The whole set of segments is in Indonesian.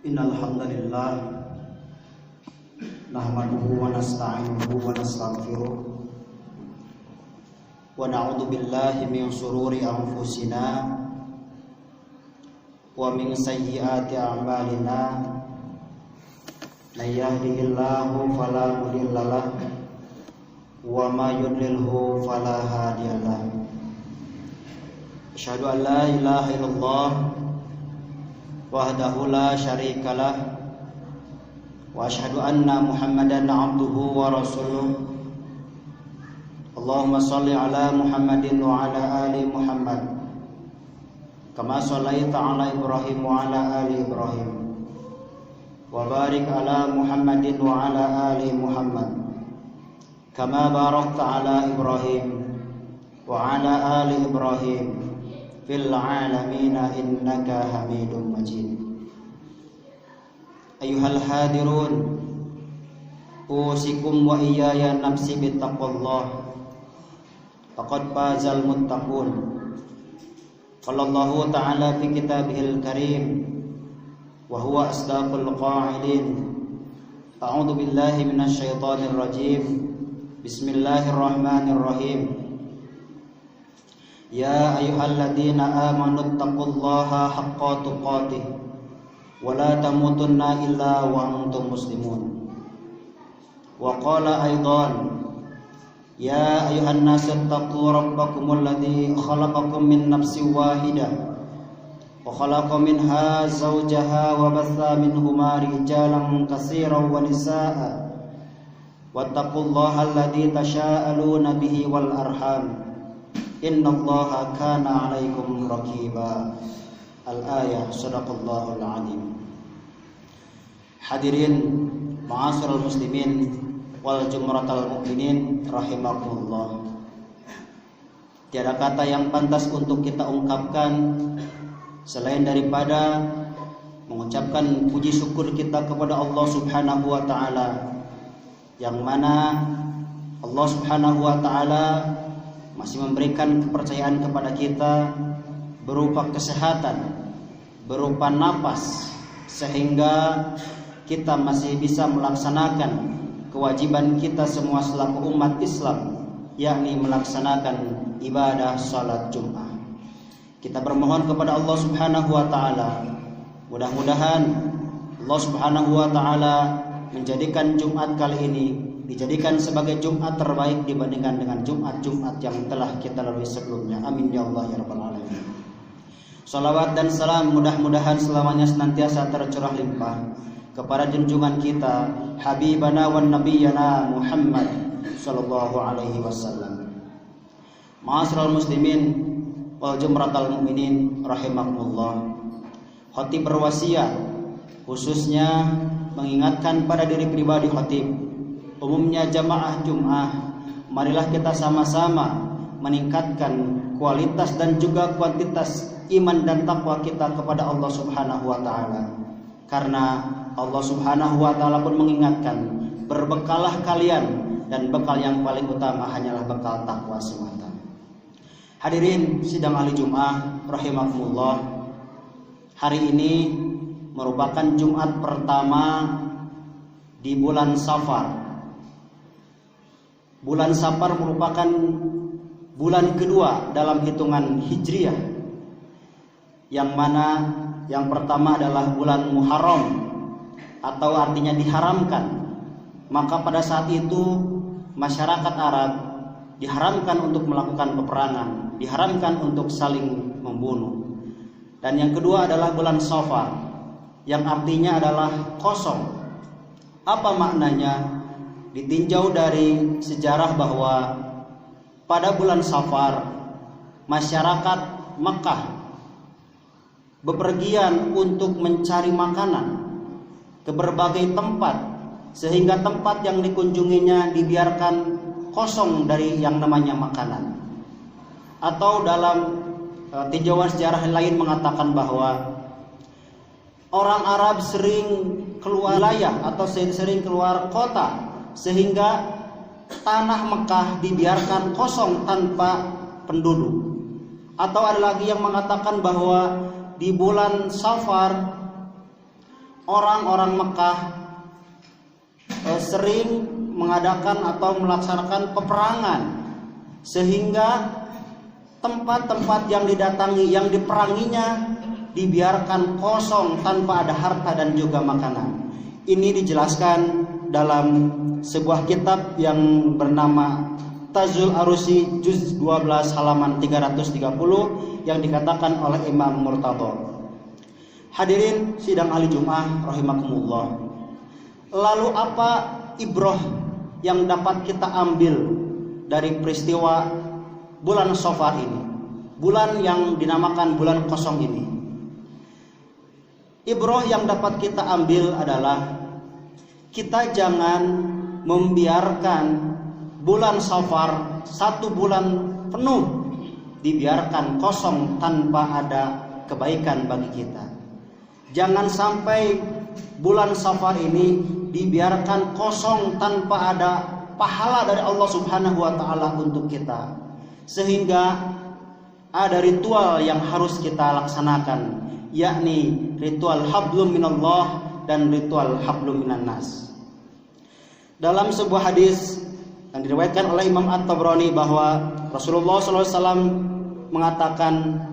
Innal hamdalillah nahmaduhu wa nasta'inuhu wa nastaghfiruh wa na'udzu billahi min shururi anfusina wa min sayyiati a'malina may yahdihillahu fala mudhillalah wa may yudlilhu fala hadiyalah. Asyhadu an la ilaha illallah wahdahu la syarikalah wa asyhadu anna Muhammadan abduhu wa rasuluh. Allahumma shalli ala Muhammadin wa ala ali Muhammad kama shallaita ala Ibrahim wa ala ali Ibrahim wa barik ala Muhammadin wa ala ali Muhammad kama barakta ala Ibrahim wa ala ali Ibrahim fil alamina innaka hamidum majid. Ayyuhal hadirun, usikum wa iyaya nafsi bittaqwallah faqad fazal muttaqun. Qala Allah ta'ala fi kitabihil karim wa huwa asdaqul qa'ilin. A'udzu billahi minasy syaithanir rajim. Bismillahirrahmanirrahim. Ya ayyuhalladzina amanu taqullaha haqqa tuqatih wa la tamutunna illa wa antum muslimun. Wa qala aidan ya ayyuhan nasu taqu rabbakumul ladzi khalaqakum min nafsin wahidah wa khalaqa minha zawjaha wa batha minhuma rijalan katsiran wa nisaa'a wattaqullaha alladzi tasaaluna bihi wal arham innallaha kana 'alaikum raqiba. Al-ayah. Shadaqallahul 'azim. Hadirin ma'asyiral muslimin wal jumratal mukminin rahimakumullah. Tiada kata yang pantas untuk kita ungkapkan selain daripada mengucapkan puji syukur kita kepada Allah Subhanahu wa taala, yang mana Allah Subhanahu wa taala masih memberikan kepercayaan kepada kita berupa kesehatan, berupa napas, sehingga kita masih bisa melaksanakan kewajiban kita semua selaku umat Islam, yakni melaksanakan ibadah salat Jumat. Kita bermohon kepada Allah Subhanahu wa taala, mudah-mudahan Allah Subhanahu wa taala menjadikan Jumat kali ini dijadikan sebagai Jumat terbaik dibandingkan dengan Jumat-Jumat yang telah kita lalui sebelumnya. Amin ya Allah ya rabbal alamin. Salawat dan salam mudah-mudahan selamanya senantiasa tercurah limpah kepada junjungan kita Habibana wan Nabiyana Muhammad sallallahu alaihi wasallam. Ma'asyiral muslimin wal jumratal mukminin rahimakumullah. Khatib berwasiat khususnya mengingatkan pada diri pribadi khatib, umumnya jamaah Jum'ah, marilah kita sama-sama meningkatkan kualitas dan juga kuantitas iman dan takwa kita kepada Allah Subhanahu wa taala. Karena Allah Subhanahu wa taala pun mengingatkan, berbekalah kalian dan bekal yang paling utama hanyalah bekal takwa semata. Hadirin sidang ahli Jum'ah rahimakumullah. Hari ini merupakan Jumat pertama di bulan Safar. Bulan Safar merupakan bulan kedua dalam hitungan Hijriah, yang mana yang pertama adalah bulan Muharram atau artinya diharamkan. Maka pada saat itu masyarakat Arab diharamkan untuk melakukan peperangan, diharamkan untuk saling membunuh. Dan yang kedua adalah bulan Safar, yang artinya adalah kosong. Apa maknanya? Ditinjau dari sejarah bahwa pada bulan Safar masyarakat Makkah bepergian untuk mencari makanan ke berbagai tempat, sehingga tempat yang dikunjunginya dibiarkan kosong dari yang namanya makanan. Atau dalam tinjauan sejarah lain mengatakan bahwa orang Arab sering keluar wilayah atau sering keluar kota, sehingga tanah Mekah dibiarkan kosong tanpa penduduk. Atau ada lagi yang mengatakan bahwa di bulan Safar orang-orang Mekah sering mengadakan atau melaksanakan peperangan, sehingga tempat-tempat yang didatangi, yang diperanginya dibiarkan kosong tanpa ada harta dan juga makanan. Ini dijelaskan dalam sebuah kitab yang bernama Tazul Arusi juz 12 halaman 330 yang dikatakan oleh Imam Murtadha. Hadirin sidang ahli Jumat rahimakumullah. Lalu apa ibrah yang dapat kita ambil dari peristiwa bulan Safar ini, bulan yang dinamakan bulan kosong ini? Ibrah yang dapat kita ambil adalah kita jangan membiarkan bulan Safar 1 bulan penuh dibiarkan kosong tanpa ada kebaikan bagi kita. Jangan sampai bulan Safar ini dibiarkan kosong tanpa ada pahala dari Allah Subhanahu wa taala untuk kita. Sehingga ada ritual yang harus kita laksanakan, yakni ritual hablum minallah dan ritual hablum minan nas. Dalam sebuah hadis yang diriwayatkan oleh Imam At-Tabrani bahwa Rasulullah SAW mengatakan,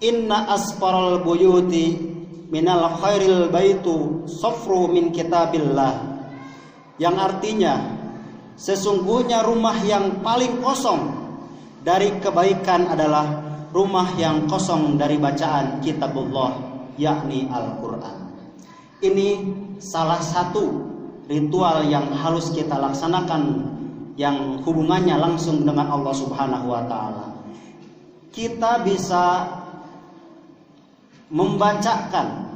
inna asfaral buyuti minal khairil baitu safru min kitabillah, yang artinya sesungguhnya rumah yang paling kosong dari kebaikan adalah rumah yang kosong dari bacaan kitabullah, yakni Al-Quran. Ini salah satu ritual yang harus kita laksanakan yang hubungannya langsung dengan Allah Subhanahu wa taala. Kita bisa membacakan,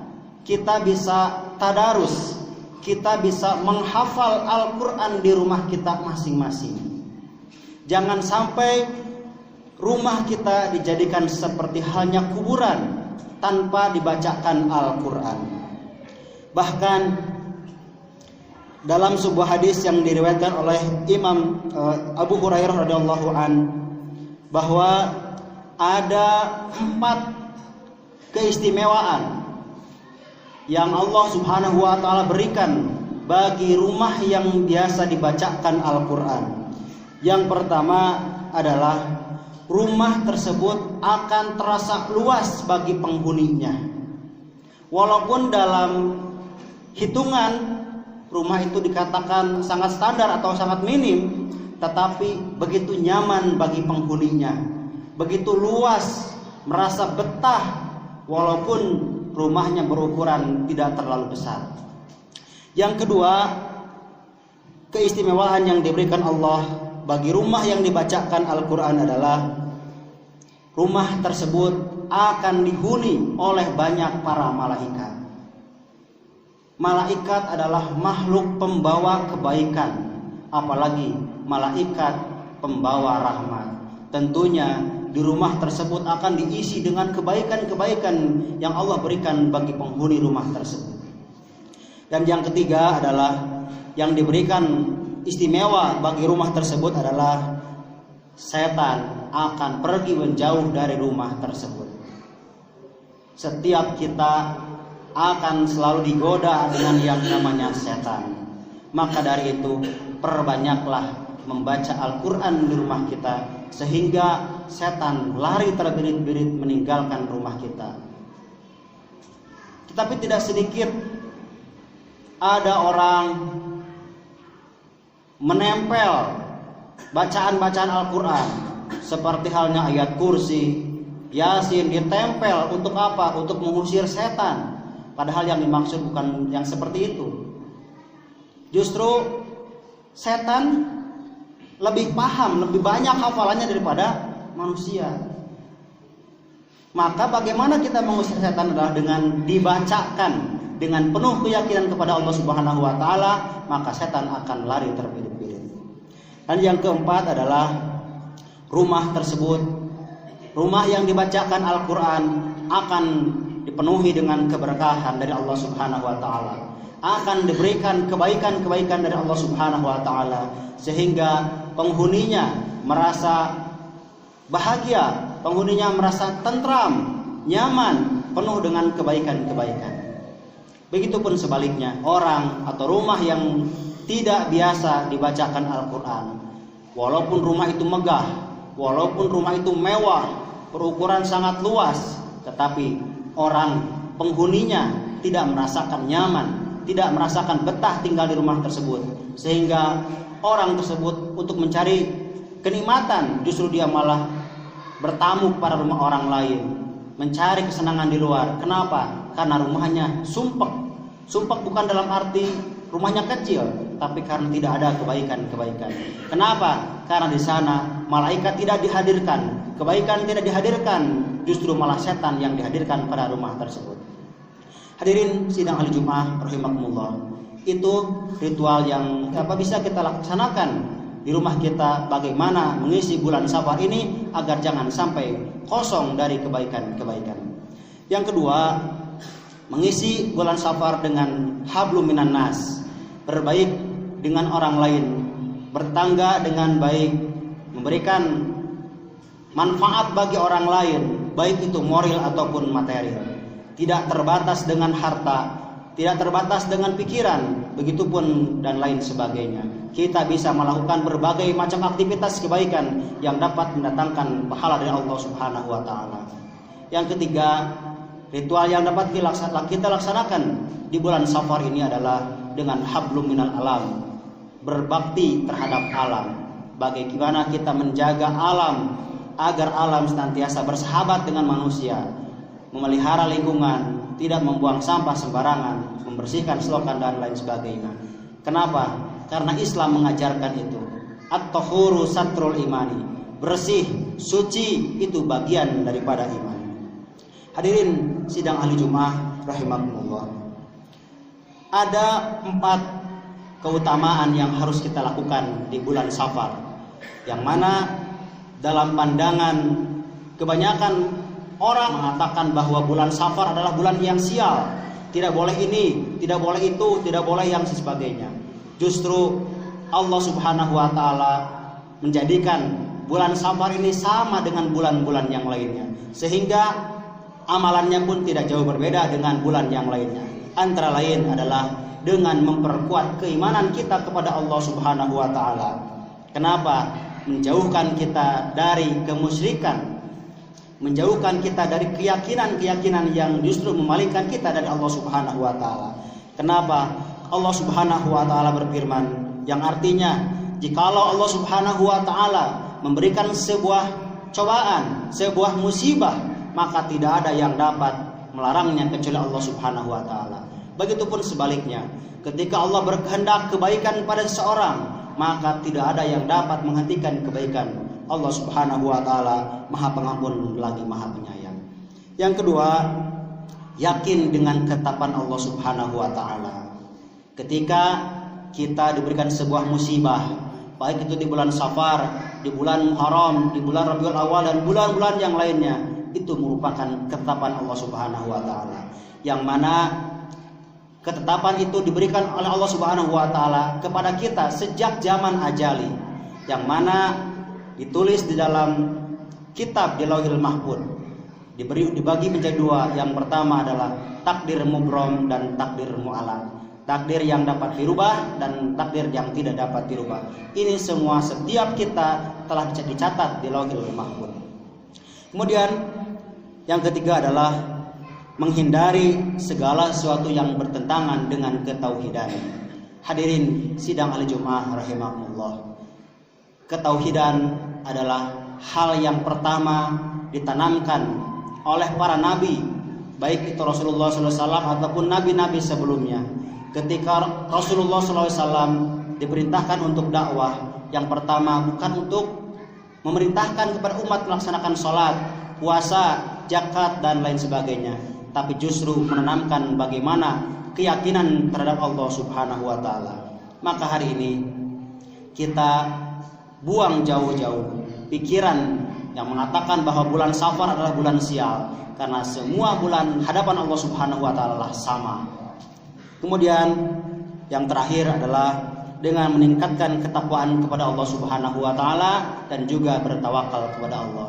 kita bisa tadarus, kita bisa menghafal Al-Quran di rumah kita masing-masing. Jangan sampai rumah kita dijadikan seperti halnya kuburan tanpa dibacakan Al-Quran. Bahkan dalam sebuah hadis yang diriwayatkan oleh Imam Abu Hurairah radhiyallahu an, bahwa ada 4 keistimewaan yang Allah Subhanahu wa taala berikan bagi rumah yang biasa dibacakan Al-Quran. Yang pertama adalah rumah tersebut akan terasa luas bagi penghuninya. Walaupun dalam hitungan rumah itu dikatakan sangat standar atau sangat minim, tetapi begitu nyaman bagi penghuninya, begitu luas, merasa betah walaupun rumahnya berukuran tidak terlalu besar. Yang kedua, keistimewaan yang diberikan Allah bagi rumah yang dibacakan Al-Quran adalah rumah tersebut akan dihuni oleh banyak para malaikat. Malaikat adalah makhluk pembawa kebaikan, apalagi malaikat pembawa rahmat. Tentunya di rumah tersebut akan diisi dengan kebaikan-kebaikan yang Allah berikan bagi penghuni rumah tersebut. Dan yang ketiga adalah yang diberikan istimewa bagi rumah tersebut adalah setan akan pergi menjauh dari rumah tersebut. Setiap kita akan selalu digoda dengan yang namanya setan. Maka dari itu perbanyaklah membaca Al-Quran di rumah kita, sehingga setan lari terbirit-birit meninggalkan rumah kita. Tetapi tidak sedikit ada orang menempel bacaan-bacaan Al-Quran, seperti halnya ayat kursi, Yasin, ditempel untuk apa? Untuk mengusir setan. Padahal yang dimaksud bukan yang seperti itu. Justru setan lebih paham, lebih banyak hafalannya daripada manusia. Maka bagaimana kita mengusir setan adalah dengan dibacakan dengan penuh keyakinan kepada Allah Subhanahu wa taala, maka setan akan lari terbirit-birit. Dan yang keempat adalah rumah tersebut, rumah yang dibacakan Al-Quran akan dipenuhi dengan keberkahan dari Allah Subhanahu wa taala, akan diberikan kebaikan-kebaikan dari Allah Subhanahu wa taala, sehingga penghuninya merasa bahagia, penghuninya merasa tentram, nyaman, penuh dengan kebaikan-kebaikan. Begitupun sebaliknya, orang atau rumah yang tidak biasa dibacakan Al-Quran, walaupun rumah itu megah, walaupun rumah itu mewah, berukuran sangat luas, tetapi orang penghuninya tidak merasakan nyaman, tidak merasakan betah tinggal di rumah tersebut, sehingga orang tersebut untuk mencari kenikmatan justru dia malah bertamu kepada rumah orang lain, mencari kesenangan di luar. Kenapa? Karena rumahnya sumpek. Sumpek bukan dalam arti rumahnya kecil, tapi karena tidak ada kebaikan-kebaikan. Kenapa? Karena di sana malaikat tidak dihadirkan, kebaikan tidak dihadirkan, justru malah setan yang dihadirkan pada rumah tersebut. Hadirin sidang ahli Jumat rahimakumullah, itu ritual yang bisa kita laksanakan di rumah kita, bagaimana mengisi bulan Safar ini agar jangan sampai kosong dari kebaikan-kebaikan. Yang kedua, mengisi bulan Safar dengan hablum minan nas, berbaik dengan orang lain, bertangga dengan baik, memberikan manfaat bagi orang lain, baik itu moral ataupun material. Tidak terbatas dengan harta, tidak terbatas dengan pikiran, begitupun dan lain sebagainya. Kita bisa melakukan berbagai macam aktivitas kebaikan yang dapat mendatangkan pahala dari Allah Subhanahu wa taala. Yang ketiga, ritual yang dapat kita laksanakan di bulan Safar ini adalah dengan hablum minal alam, berbakti terhadap alam. Bagaimana kita menjaga alam agar alam senantiasa bersahabat dengan manusia, memelihara lingkungan, tidak membuang sampah sembarangan, membersihkan selokan dan lain sebagainya. Kenapa? Karena Islam mengajarkan itu. At-tahuru satrul imani, bersih, suci itu bagian daripada iman. Hadirin sidang ahli Jumat rahimakumullah, ada 4 keutamaan yang harus kita lakukan di bulan Safar, yang mana dalam pandangan kebanyakan orang mengatakan bahwa bulan Safar adalah bulan yang sial, tidak boleh ini, tidak boleh itu, tidak boleh yang sebagainya. Justru Allah Subhanahu wa taala menjadikan bulan Safar ini sama dengan bulan-bulan yang lainnya, sehingga amalannya pun tidak jauh berbeda dengan bulan yang lainnya. Antara lain adalah dengan memperkuat keimanan kita kepada Allah Subhanahu wa taala. Kenapa? Menjauhkan kita dari kemusyrikan, menjauhkan kita dari keyakinan-keyakinan yang justru memalingkan kita dari Allah Subhanahu wa taala. Kenapa? Allah Subhanahu wa taala berfirman yang artinya, jikalau Allah Subhanahu wa taala memberikan sebuah cobaan, sebuah musibah, maka tidak ada yang dapat melarangnya kecuali Allah Subhanahu wa taala. Begitupun sebaliknya, ketika Allah berkehendak kebaikan pada seseorang, maka tidak ada yang dapat menghentikan kebaikan. Allah Subhanahu wa taala Maha Pengampun lagi Maha Penyayang. Yang kedua, yakin dengan ketetapan Allah Subhanahu wa taala. Ketika kita diberikan sebuah musibah, baik itu di bulan Safar, di bulan Muharram, di bulan Rabiul Awal dan bulan-bulan yang lainnya, itu merupakan ketetapan Allah Subhanahu wa taala, yang mana ketetapan itu diberikan oleh Allah Subhanahu wa taala kepada kita sejak zaman ajali, yang mana ditulis di dalam kitab di Lauhil Mahfuz, dibagi menjadi 2. Yang pertama adalah takdir mubrom dan takdir mu'alam, takdir yang dapat dirubah dan takdir yang tidak dapat dirubah. Ini semua setiap kita telah dicatat di Lauhil Mahfuz. Kemudian yang ketiga adalah menghindari segala sesuatu yang bertentangan dengan ketauhidan. Hadirin sidang ahli Jumat rahimakumullah, ketauhidan adalah hal yang pertama ditanamkan oleh para nabi, baik itu Rasulullah SAW ataupun nabi-nabi sebelumnya. Ketika Rasulullah SAW diperintahkan untuk dakwah, yang pertama bukan untuk memerintahkan kepada umat melaksanakan sholat, puasa, zakat dan lain sebagainya, tapi justru menanamkan bagaimana keyakinan terhadap Allah Subhanahu wa taala. Maka hari ini kita buang jauh-jauh pikiran yang mengatakan bahwa bulan Safar adalah bulan sial, karena semua bulan hadapan Allah Subhanahu wa taala sama. Kemudian yang terakhir adalah dengan meningkatkan ketakwaan kepada Allah Subhanahu wa taala dan juga bertawakal kepada Allah.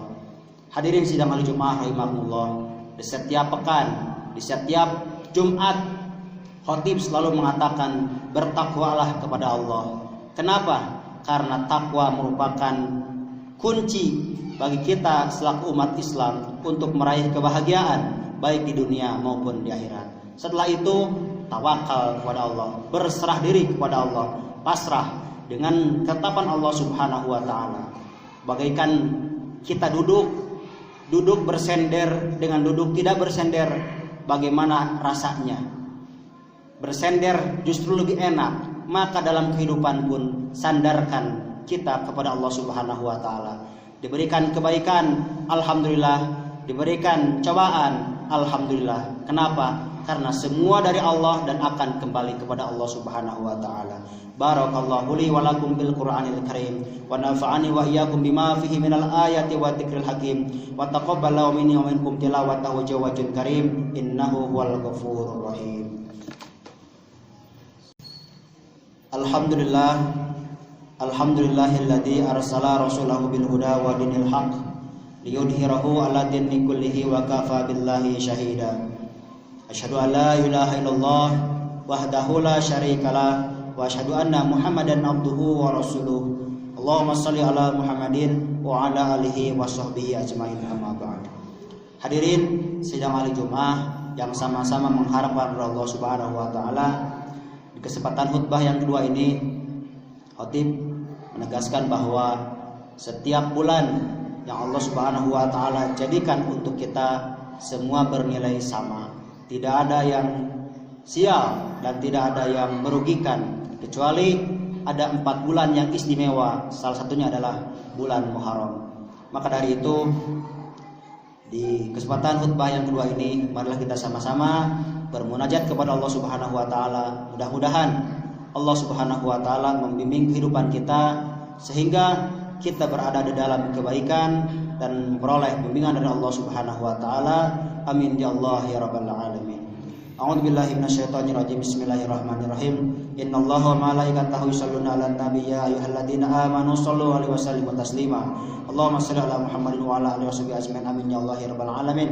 Hadirin sidang ahli Jumat rahimakumullah, di setiap pekan, di setiap Jumat Khatib selalu mengatakan bertakwalah kepada Allah. Kenapa? Karena takwa merupakan kunci bagi kita selaku umat Islam untuk meraih kebahagiaan baik di dunia maupun di akhirat. Setelah itu tawakal kepada Allah, berserah diri kepada Allah, pasrah dengan ketetapan Allah Subhanahu wa taala. Bagaikan kita duduk bersender dengan duduk tidak bersender, bagaimana rasanya? Bersender justru lebih enak. Maka dalam kehidupan pun sandarkan kita kepada Allah Subhanahu wa taala. Diberikan kebaikan, alhamdulillah. Diberikan cobaan, alhamdulillah. Kenapa? Karena semua dari Allah dan akan kembali kepada Allah Subhanahu wa taala. Barakallahu li wa lakum bil Qur'anil Karim wa nafa'ani wa iyyakum bima fihi minal ayati wa dzikril hakim wa taqabbalallahu minni wa minkum tilawatahu jawwajul karim innahu huwal ghafurur rahim. Alhamdulillahilladzi arsala rasulahu bil huda wa dinil haq liyudhhirahu 'ala dini kullihi wa kafa billahi syahida. Asyhadu an la ilaha illallah wahdahu la syarikalah wa asyhadu anna Muhammadan abduhu wa rasuluh. Allahumma shalli ala Muhammadin wa ala alihi wa sahbihi ajmain, amma ba'd. Hadirin sidang hari Jumat yang sama-sama mengharapkan Allah Subhanahu wa taala, di kesempatan khutbah yang kedua ini khatib menegaskan bahwa setiap bulan yang Allah Subhanahu wa taala jadikan untuk kita semua bernilai sama. Tidak ada yang sial dan tidak ada yang merugikan, kecuali ada 4 bulan yang istimewa. Salah satunya adalah bulan Muharram. Maka dari itu, di kesempatan khutbah yang kedua ini, marilah kita sama-sama bermunajat kepada Allah Subhanahu wa taala. Mudah-mudahan Allah Subhanahu wa taala membimbing kehidupan kita sehingga kita berada di dalam kebaikan dan memperoleh bimbingan dari Allah Subhanahu wa taala. Amin ya Allah ya rabbal alamin. A'udzubillahi minasyaitonir rajim. Bismillahirrahmanirrahim. Innallaha wa malaikatahu yusholluna 'alan nabiy ya ayyuhalladzina amanu shollu 'alaihi wa sallimu taslima. Allahumma shalli 'ala Muhammadin wa 'ala alihi washabihi ajmain. Amin ya Allah ya rabbal alamin.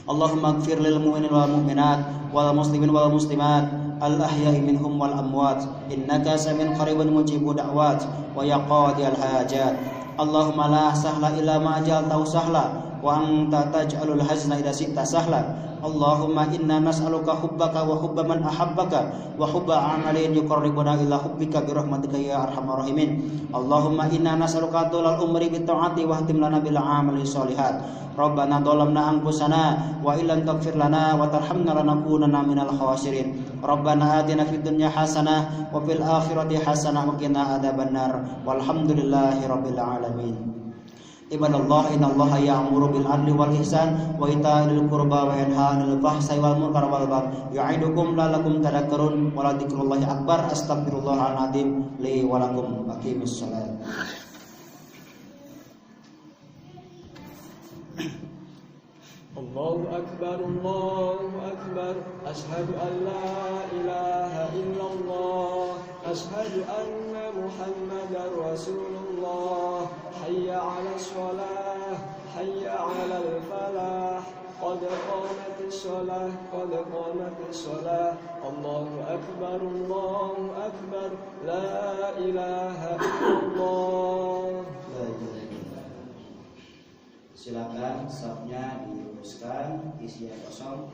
Allahumma ighfir lil mu'minin wal mu'minat wal muslimin wal muslimat al ahya'i minhum wal amwat innaka sami'un qaribun mujibud da'wat wa ya qadiyal hajat. Allahumma la sahla illa ma ja'altahu sahla wa anta taj'alul hazna idza syi'ta sahla. Allahumma inna nas'aluka hubbaka wa hubba man ahabbaka wa hubba amalin yuqarribuna ila hubbika bi rahmatika ya arhamar rahimin. Allahumma inna nas'aluka tulal umri bi ta'ati wa hatim lana bil amali sholihat. Rabbana dhalamna anfusana wa illam taghfir lana wa tarhamna lanakunanna minal khasirin. Rabbana atina fid dunya hasanah wa fil akhirati hasanah wa qina adzabannar. Walhamdulillahi rabbil alamin. Ibadallah, innallaha ya'muru bil 'adli wal ihsan wa ita'i dzil qurba wa yanha 'anil fahsai wal munkar wal baghi ya'idukum la'allakum tadhakkarun. Wa la dzikrullahi akbar. Astaghfirullahal azim li wa lakum. Aqimis shalah. Allahu akbar, Allahu akbar. Ashhadu an la ilaha illallah. Ashhadu anna Muhammadar Rasulullah. Hayya 'alas shalah, hayya 'alal falah. Qad qamatis shalah, qad qamatis shalah. Allahu akbar, Allahu akbar. La ilaha illallah. Silakan safnya diluruskan, isinya kosong.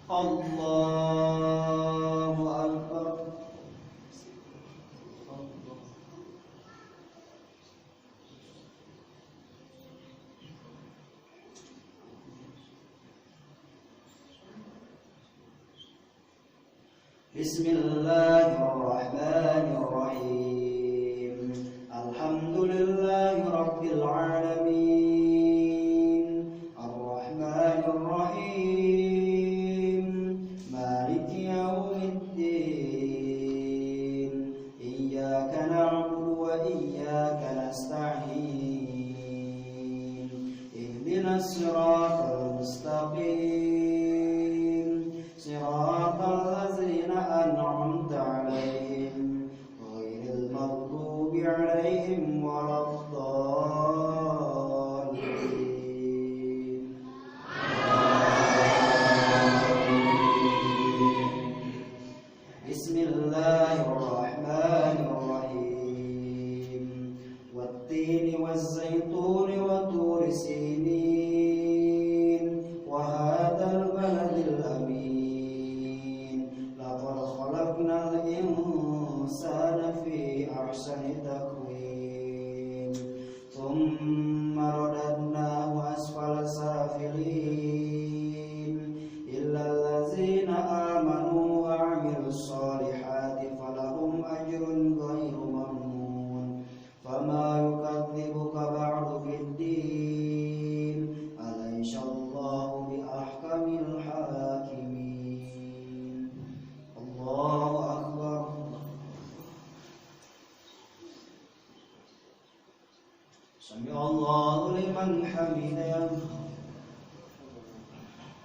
Allahu akbar. Bismillahirrahmanirrahim. Alhamdulillahi rabbil alamin. Ar-Rahmanir Rahim. Maliki yaumiddin. Iyyaka na'budu wa iyyaka nasta'in. Ihdinas siratal mustaqim. Siratal أنعمت عليهم غير المغضوب عليهم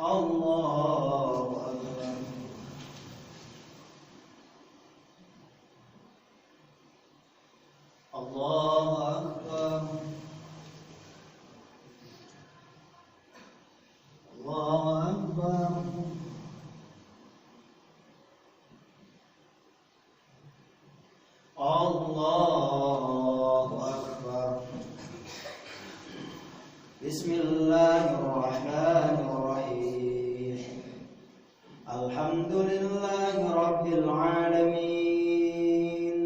Allahu Akbar. Allahu Akbar. Allahu Akbar. Allahu Akbar. Bismillahirrahmanirrahim. Alhamdulillahi Rabbil Alamin.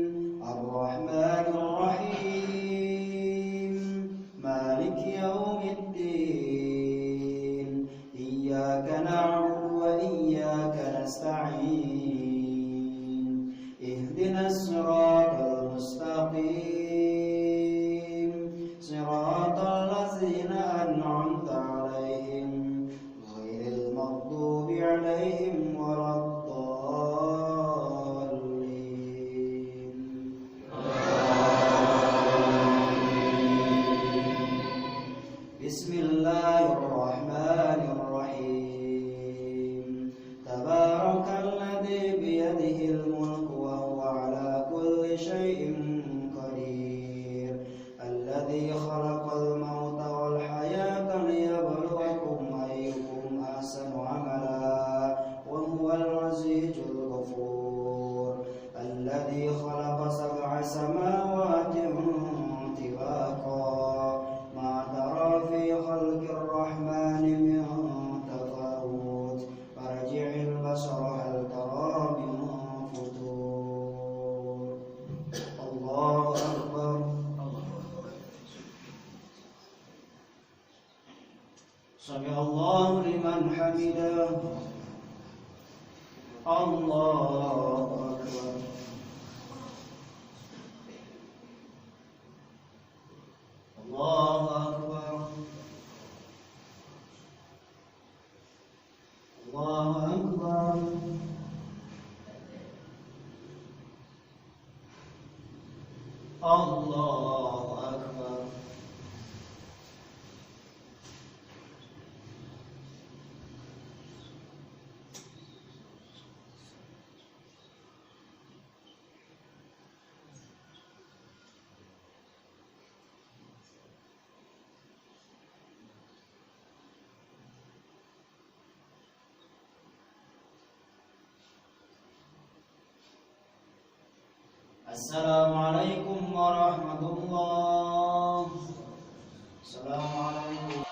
Ar-Rahmanir Rahim. Maliki Yawmiddin. Iyyaka na'budu wa iyyaka nasta'in. Ihdinas siratal mustaqim. Siratal ladzina an'amta 'alaihim ghairil maghdubi 'alaihim waladdallin. Bismillahirrahmanirrahim. Tabarakalladzi biyadihil mulku wa huwa 'ala kulli syai'in qadir. Alladzi khalaqal mauta wal hayata liyabluwakum ayyukum ahsanu 'amala wa huwal 'azizul ghafur. Alladzi khalaqa sab'a samawatin tibaqa ma tara fi khalqir rahmani min tafawut farji'il basara hal tara min futur. Allahu Akbar. Sami Allahu liman hamidah. Allahu Akbar. Allahu Akbar. Allahu Akbar. Allahu Akbar. Assalamualaikum warahmatullahi. Assalamualaikum.